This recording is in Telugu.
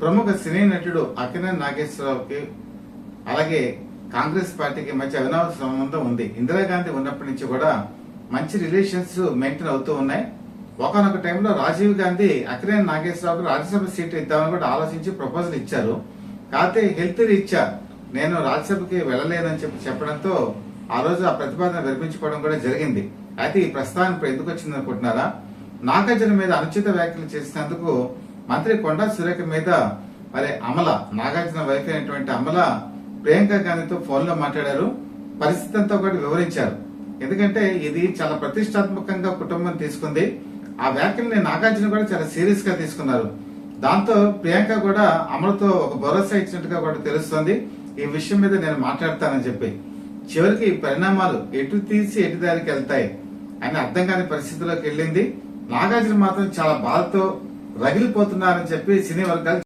ప్రముఖ సినీ నటుడు అక్కినేని నాగేశ్వరరావుకి అలాగే కాంగ్రెస్ పార్టీకి మధ్య అవినాభ సంబంధం ఉంది. ఇందిరాగాంధీ ఉన్నప్పటి నుంచి కూడా మంచి రిలేషన్స్ మెయింటైన్ అవుతూ ఉన్నాయి. ఒకనొక టైంలో రాజీవ్ గాంధీ అక్కినేని నాగేశ్వరరావుకు రాజ్యసభ సీటు ఇద్దామని కూడా ఆలోచించి ప్రపోజల్ ఇచ్చారు. కాకపోతే హెల్త్ రీత్యా నేను రాజ్యసభకి వెళ్ళలేదని చెప్పడంతో ఆ రోజు ఆ ప్రతిపాదన వినిపించుకోవడం కూడా జరిగింది. అయితే ఈ ప్రస్తావన ఇప్పుడు ఎందుకు వచ్చింది అనుకుంటున్నారా? నాగార్జున మీద అనుచిత వ్యాఖ్యలు చేసినందుకు మంత్రి కొండా సురేఖ మీద మరి అమల, నాగార్జున వైఫ్ అయినటువంటి అమల ప్రియాంక గాంధీతో ఫోన్ లో మాట్లాడారు. పరిస్థితి అంతా కూడా వివరించారు. ఎందుకంటే ఇది చాలా ప్రతిష్టాత్మకంగా కుటుంబం తీసుకుంది. ఆ వ్యాఖ్యల్ని నాగార్జున కూడా చాలా సీరియస్ గా తీసుకున్నారు. దాంతో ప్రియాంక కూడా అమలతో ఒక భరోసా ఇచ్చినట్టుగా కూడా తెలుస్తోంది. ఈ విషయం మీద నేను మాట్లాడతానని చెప్పి చివరికి పరిణామాలు ఎటు తీసి ఎటు దారికి వెళ్తాయి అని అర్థం కాని పరిస్థితిలోకి వెళ్ళింది. నాగార్జున మాత్రం చాలా బాధతో రగిలిపోతున్నారని చెప్పి సినీ వర్గాలు